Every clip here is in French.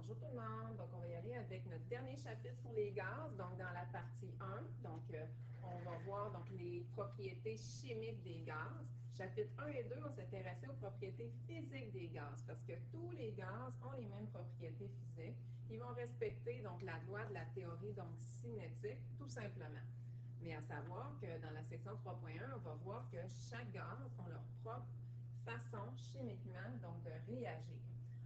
Bonjour tout le monde. Donc, on va y aller avec notre dernier chapitre sur les gaz. Donc, dans la partie 1, on va voir donc, les propriétés chimiques des gaz. Chapitre 1 et 2, on s'intéressait aux propriétés physiques des gaz parce que tous les gaz ont les mêmes propriétés physiques. Ils vont respecter donc la loi de la théorie donc cinétique, tout simplement. Mais à savoir que dans la section 3.1, on va voir que chaque gaz a leur propre façon chimiquement donc, de réagir.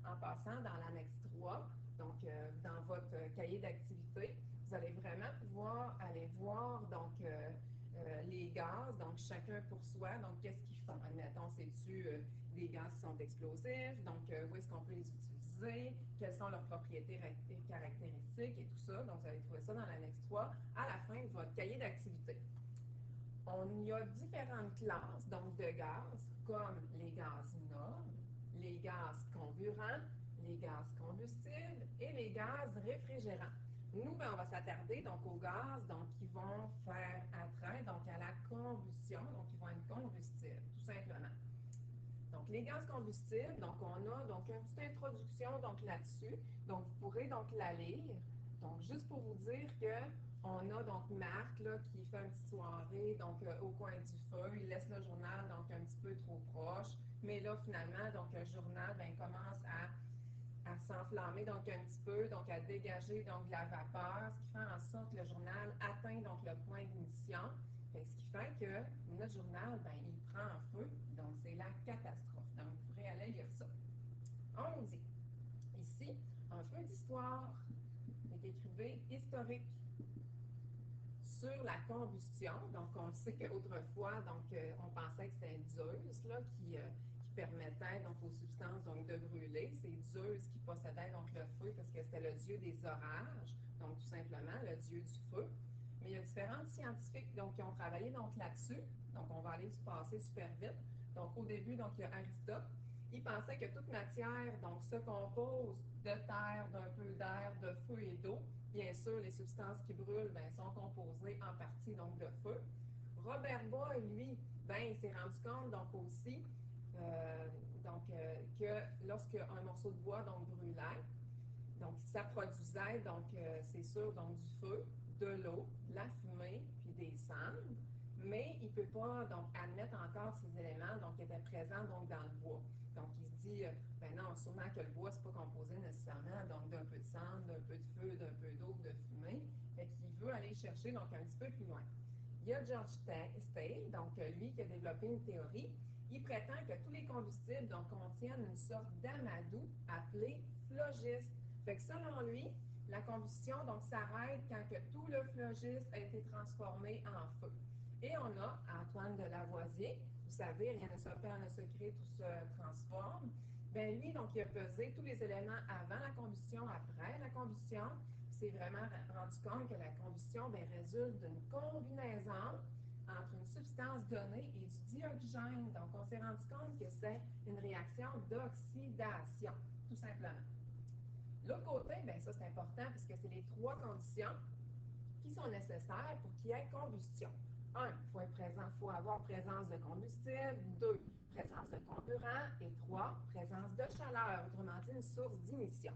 En passant dans l'annexe 3, dans votre cahier d'activité, vous allez vraiment pouvoir aller voir les gaz, donc chacun pour soi, donc qu'est-ce qu'ils font. Admettons, c'est-tu des gaz qui sont explosifs, où est-ce qu'on peut les utiliser, quelles sont leurs propriétés caractéristiques et tout ça. Donc, vous allez trouver ça dans l'annexe 3 à la fin de votre cahier d'activité. On y a différentes classes donc de gaz, comme les gaz nobles, les gaz comburants, les gaz combustibles et les gaz réfrigérants. Nous, on va s'attarder donc aux gaz qui vont faire attrait donc à la combustion, donc qui vont être combustibles, tout simplement. Donc, les gaz combustibles, donc on a donc une petite introduction donc là-dessus. Donc, vous pourrez donc la lire. Donc, juste pour vous dire que on a donc Marc là, qui fait une petite soirée au coin du feu. Il laisse le journal donc un petit peu trop proche. Mais là, finalement, donc le journal commence à s'enflammer donc un petit peu, donc à dégager donc de la vapeur, ce qui fait en sorte que le journal atteint donc le point d'ignition. Ce qui fait que notre journal, il prend feu, donc c'est la catastrophe. Donc, vous pourrez aller lire ça. On nous dit, ici, un feu d'histoire est écrivé historique sur la combustion. Donc, on sait qu'autrefois, on pensait que c'était Zeus là, qui permettait donc, aux substances donc, de brûler. C'est Zeus qui possédait donc, le feu parce que c'était le dieu des orages, donc tout simplement le dieu du feu. Mais il y a différents scientifiques donc, qui ont travaillé donc, là-dessus. Donc, on va aller se passer super vite. Donc, au début, donc, il y a Aristote. Il pensait que toute matière donc, se compose de terre, d'un peu d'air, de feu et d'eau. Bien sûr, les substances qui brûlent sont composées en partie donc, de feu. Robert Boyle, lui, il s'est rendu compte donc, aussi que lorsque un morceau de bois donc, brûlait, donc ça produisait, c'est sûr, donc, du feu, de l'eau, de la fumée, puis des cendres, mais il ne peut pas donc, admettre encore ces éléments donc, qui étaient présents donc, dans le bois. Donc, il se dit, non, sûrement que le bois, ce n'est pas composé nécessairement donc, d'un peu de cendre, d'un peu de feu, d'un peu d'eau, de fumée. Fait qu'il veut aller chercher donc, un petit peu plus loin. Il y a George Stale, donc lui qui a développé une théorie. Il prétend que tous les combustibles donc, contiennent une sorte d'amadou appelé phlogistes. Fait que selon lui, la combustion donc s'arrête quand que tout le phlogiste a été transformé en feu. Et on a Antoine de Lavoisier. Vous savez, rien ne s'opère, ne se crée, tout se transforme. Ben lui, donc, il a pesé tous les éléments avant la combustion, après la combustion. Il s'est vraiment rendu compte que la combustion résulte d'une combinaison entre une substance donnée et du dioxygène. Donc, on s'est rendu compte que c'est une réaction d'oxydation, tout simplement. L'autre côté, ça c'est important puisque c'est les trois conditions qui sont nécessaires pour qu'il y ait combustion. 1, il faut avoir présence de combustible. 2, présence de comburant. Et 3, présence de chaleur, autrement dit une source d'ignition.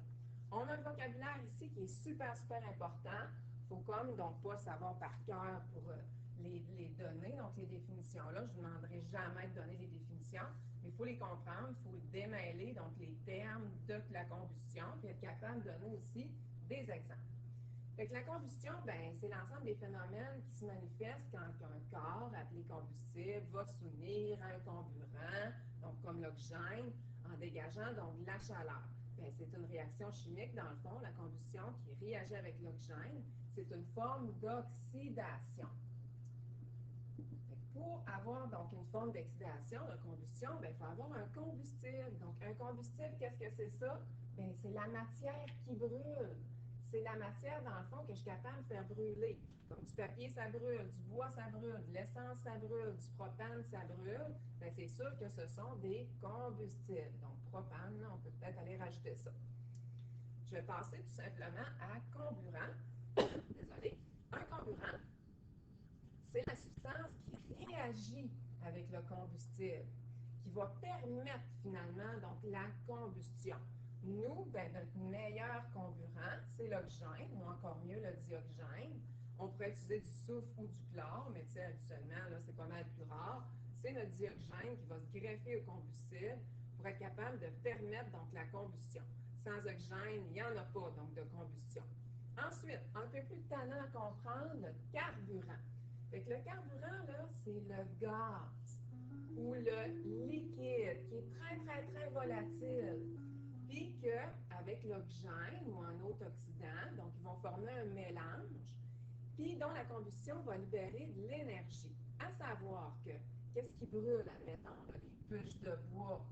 On a un vocabulaire ici qui est super, super important. Il faut donc pas savoir par cœur pour les donner, donc les définitions-là. Je ne vous demanderai jamais de donner des définitions, mais il faut les comprendre, il faut démêler donc les termes de la combustion, puis être capable de donner aussi des exemples. Fait que la combustion, c'est l'ensemble des phénomènes qui se manifestent quand un corps appelé combustible va s'unir à un comburant, donc comme l'oxygène, en dégageant donc de la chaleur. C'est une réaction chimique, dans le fond, la combustion qui réagit avec l'oxygène. C'est une forme d'oxydation. Pour avoir donc une forme d'oxydation, de combustion, il faut avoir un combustible. Donc, un combustible, qu'est-ce que c'est ça? C'est la matière qui brûle. C'est la matière, dans le fond, que je suis capable de faire brûler. Comme du papier, ça brûle, du bois, ça brûle, de l'essence, ça brûle, du propane, ça brûle. C'est sûr que ce sont des combustibles. Donc, propane, on peut peut-être aller rajouter ça. Je vais passer tout simplement à comburant. Désolé. Un comburant, c'est la substance qui réagit avec le combustible, qui va permettre finalement donc la combustion. Nous, ben, notre meilleur comburant, c'est l'oxygène, ou encore mieux le dioxygène. On pourrait utiliser du soufre ou du chlore, mais habituellement, là, c'est pas mal plus rare. C'est notre dioxygène qui va se greffer au combustible pour être capable de permettre donc la combustion. Sans oxygène, il n'y en a pas donc de combustion. Ensuite, un peu plus tannant à comprendre, le carburant. Fait que le carburant, là, c'est le gaz ou le liquide qui est très, très, très volatile. Puis qu'avec l'oxygène ou un autre oxydant, donc ils vont former un mélange, puis dont la combustion va libérer de l'énergie. À savoir que, qu'est-ce qui brûle, admettons, là, les bûches de bois,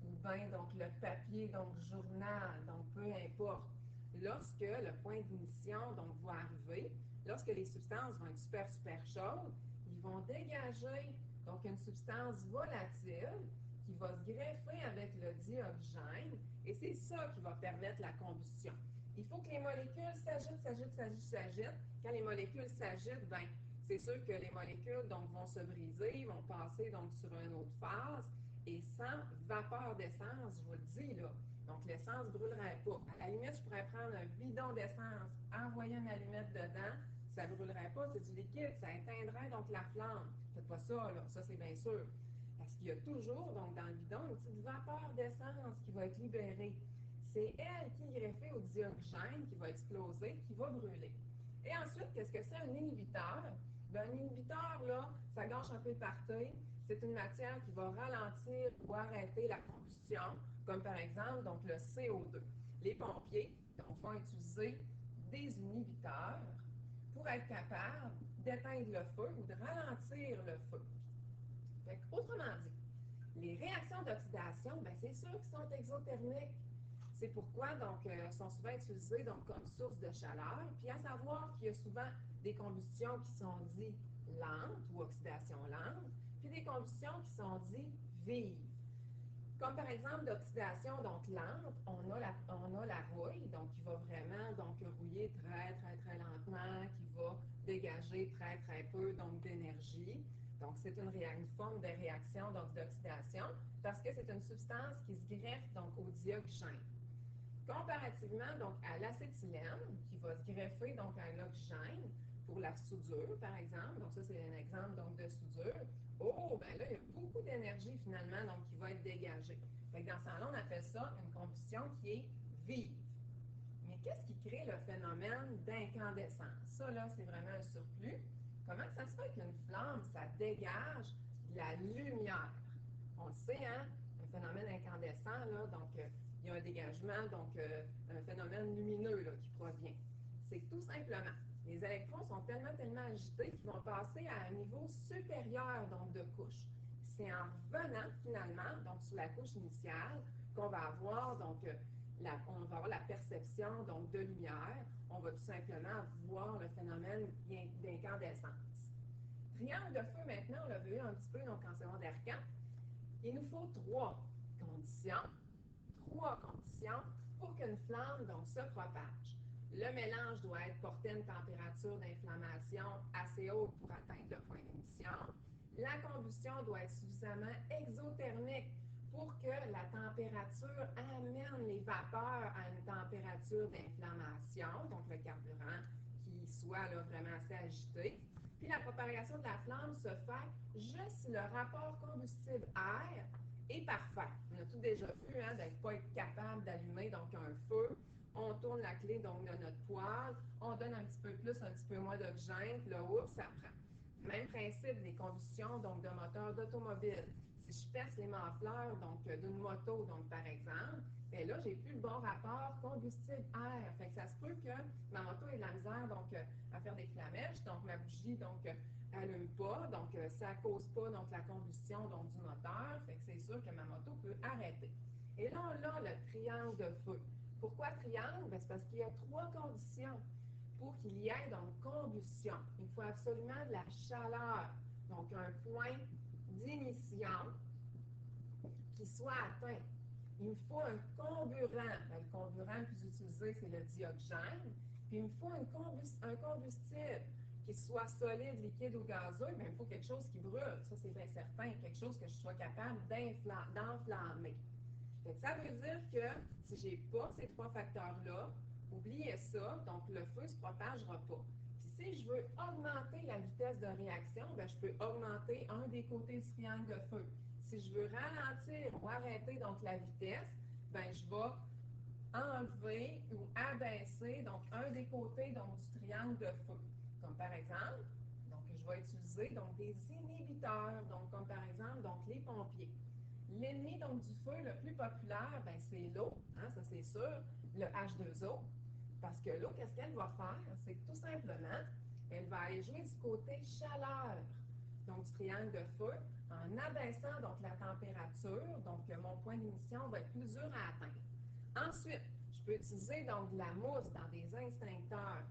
ou bien donc le papier, donc journal, donc peu importe. Lorsque le point d'ignition donc va arriver, lorsque les substances vont être super, super chaudes, ils vont dégager donc une substance volatile qui va se greffer avec le dioxygène, et c'est ça qui va permettre la combustion. Il faut que les molécules s'agitent. Quand les molécules s'agitent, ben, c'est sûr que les molécules donc, vont se briser, vont passer donc, sur une autre phase, et sans vapeur d'essence, je vous le dis, là, donc l'essence ne brûlerait pas. À la limite, je pourrais prendre un bidon d'essence, envoyer une allumette dedans, ça ne brûlerait pas, c'est du liquide, ça éteindrait donc la flamme. Faites pas ça, là, ça c'est bien sûr. Parce qu'il y a toujours, donc dans le bidon, une petite vapeur d'essence qui va être libérée. C'est elle qui est greffée au dioxygène, qui va exploser, qui va brûler. Et ensuite, qu'est-ce que c'est un inhibiteur? Ben, un inhibiteur, là, ça gâche un peu le party. C'est une matière qui va ralentir ou arrêter la combustion, comme par exemple donc, le CO2. Les pompiers donc, vont utiliser des inhibiteurs pour être capables d'éteindre le feu ou de ralentir le feu. Fait autrement dit, les réactions d'oxydation, ben, c'est sûr qu'elles sont exothermiques. C'est pourquoi donc sont souvent utilisées donc, comme source de chaleur. Puis à savoir qu'il y a souvent des combustions qui sont dites lentes ou oxydation lente, puis des combustions qui sont dites vives. Comme par exemple l'oxydation donc lente, on a la rouille, donc qui va vraiment donc rouiller très très très lentement, qui va dégager très très peu donc d'énergie. Donc c'est une forme de réaction donc d'oxydation parce que c'est une substance qui se greffe donc au dioxygène. Comparativement donc à l'acétylène qui va se greffer donc à l'oxygène pour la soudure par exemple. Donc ça c'est un exemple donc de soudure. Oh, ben là, il y a beaucoup d'énergie finalement donc, qui va être dégagée. Fait que dans ce temps-là, on appelle ça une combustion qui est vive. Mais qu'est-ce qui crée le phénomène d'incandescence? Ça, là, c'est vraiment un surplus. Comment ça se fait qu'une flamme, ça dégage de la lumière? On le sait, hein? Un phénomène incandescent, là, donc il y a un dégagement, donc un phénomène lumineux là, qui provient. C'est tout simplement les électrons sont tellement agités qu'ils vont passer à un niveau supérieur donc, de couche. C'est en revenant finalement donc, sur la couche initiale qu'on va avoir donc, on va avoir la perception donc, de lumière. On va tout simplement voir le phénomène d'incandescence. Triangle de feu maintenant, on l'a vu un petit peu donc, en secondaire 4. Il nous faut trois conditions pour qu'une flamme donc, se propage. Le mélange doit être porté à une température d'inflammation assez haute pour atteindre le point d'émission. La combustion doit être suffisamment exothermique pour que la température amène les vapeurs à une température d'inflammation, donc le carburant qui soit là, vraiment assez agité. Puis la propagation de la flamme se fait juste si le rapport combustible-air est parfait. On a tout déjà vu hein, d'être pas être capable d'allumer donc un feu. On tourne la clé donc, de notre poêle, on donne un petit peu plus, un petit peu moins d'oxygène, puis là, oups, ça prend. Même principe des combustions donc, de moteurs d'automobile. Si je perce les mafleurs donc d'une moto, donc par exemple, bien là, j'ai plus le bon rapport combustible-air. Fait que ça se peut que ma moto ait de la misère donc, à faire des flamèches, donc ma bougie donc allume pas, donc ça cause pas donc la combustion donc, du moteur. Fait que c'est sûr que ma moto peut arrêter. Et là, on a le triangle de feu. Pourquoi triangle? C'est parce qu'il y a trois conditions pour qu'il y ait donc combustion. Il faut absolument de la chaleur, donc un point d'émission qui soit atteint. Il me faut un comburant. Le comburant le plus utilisé, c'est le dioxygène. Puis il me faut un combustible qui soit solide, liquide ou gazeux, mais il me faut quelque chose qui brûle. Ça, c'est bien certain. Quelque chose que je sois capable d'enflammer. Fait que ça veut dire que si je n'ai pas ces trois facteurs-là, oubliez ça, donc le feu ne se propagera pas. Puis si je veux augmenter la vitesse de réaction, bien, je peux augmenter un des côtés du triangle de feu. Si je veux ralentir ou arrêter donc la vitesse, bien, je vais enlever ou abaisser donc un des côtés donc, du triangle de feu. Comme par exemple, donc, je vais utiliser donc, des inhibiteurs, donc, comme par exemple donc, les pompiers. L'ennemi donc, du feu le plus populaire, ben, c'est l'eau, hein, ça c'est sûr, le H2O. Parce que l'eau, qu'est-ce qu'elle va faire? C'est que tout simplement, elle va aller jouer du côté chaleur, donc du triangle de feu, en abaissant donc la température, donc mon point d'émission va être plus dur à atteindre. Ensuite, je peux utiliser donc de la mousse dans des extincteurs.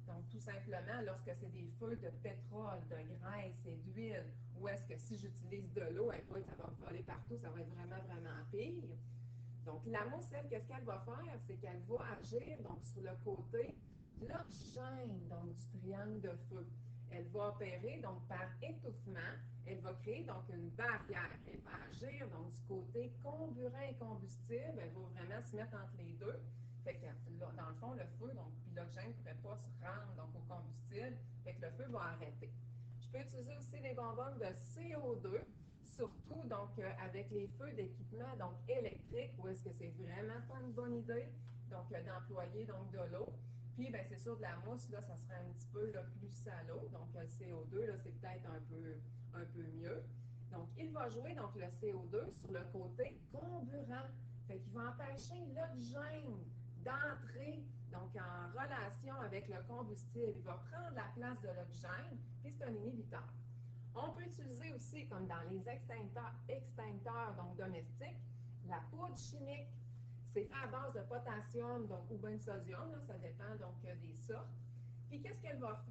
Donc, tout simplement, lorsque c'est des feux de pétrole, de graisse et d'huile, ou est-ce que si j'utilise de l'eau, ça va me voler partout, ça va être vraiment, vraiment pire. Donc, la mousse, elle, qu'est-ce qu'elle va faire? C'est qu'elle va agir donc, sur le côté de l'oxygène, donc du triangle de feu. Elle va opérer donc par étouffement. Elle va créer donc une barrière. Elle va agir donc du côté comburant et combustible. Elle va vraiment se mettre entre les deux. Fait que, là, dans le fond, le feu, donc, puis l'oxygène ne pourrait pas se rendre donc, au combustible. Fait que le feu va arrêter. Je peux utiliser aussi les bonbonnes de CO2, surtout donc avec les feux d'équipement donc électriques, où est-ce que c'est vraiment pas une bonne idée donc d'employer donc de l'eau. Puis ben c'est sûr de la mousse là, ça serait un petit peu là, plus salaud, donc le CO2 là c'est peut-être un peu mieux. Donc il va jouer donc le CO2 sur le côté comburant, fait qu'il va empêcher l'oxygène d'entrer donc en relation avec le combustible. Il va prendre la place de l'oxygène, puis c'est un inhibiteur. On peut utiliser aussi, comme dans les extincteurs donc domestiques, la poudre chimique. C'est fait à base de potassium donc, ou bien de sodium, là, ça dépend donc des sortes. Puis qu'est-ce qu'elle va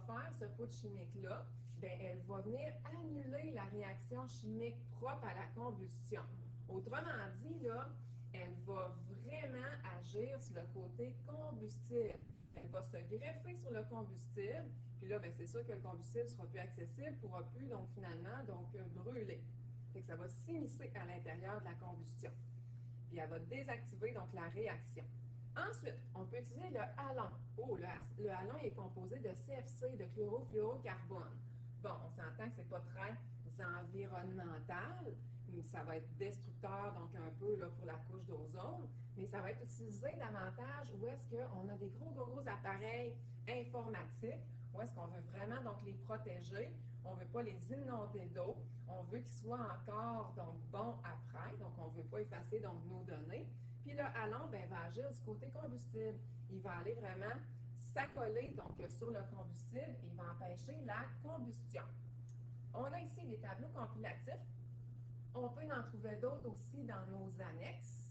faire, cette poudre chimique-là? Bien, elle va venir annuler la réaction chimique propre à la combustion. Autrement dit, là, elle va vraiment agir sur le côté combustible. Elle va se greffer sur le combustible, puis là, ben, c'est sûr que le combustible ne sera plus accessible, ne pourra plus, donc, finalement, brûler. Fait que ça va s'immiscer à l'intérieur de la combustion. Puis elle va désactiver, donc, la réaction. Ensuite, on peut utiliser le halon. Oh, le halon est composé de CFC, de chlorofluorocarbone. Bon, on s'entend que ce n'est pas très environnemental, mais ça va être destructeur, donc un peu là, pour la couche d'ozone, mais ça va être utilisé davantage où est-ce qu'on a des gros appareils informatiques, où est-ce qu'on veut vraiment donc les protéger, on ne veut pas les inonder d'eau, on veut qu'ils soient encore donc bons après, donc on ne veut pas effacer donc nos données. Puis le halon ben, va agir du côté combustible. Il va aller vraiment s'accoler donc sur le combustible et il va empêcher la combustion. On a ici des tableaux compilatifs. On peut en trouver d'autres aussi dans nos annexes.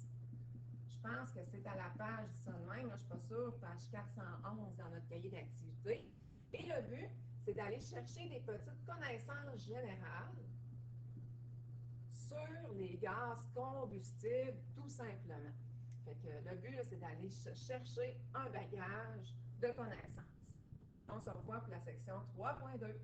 Je pense que c'est à la page, ça de même, je ne suis pas sûre, page 411 dans notre cahier d'activité. Et le but, c'est d'aller chercher des petites connaissances générales sur les gaz combustibles, tout simplement. Fait que le but, c'est d'aller chercher un bagage de connaissances. On se revoit pour la section 3.2.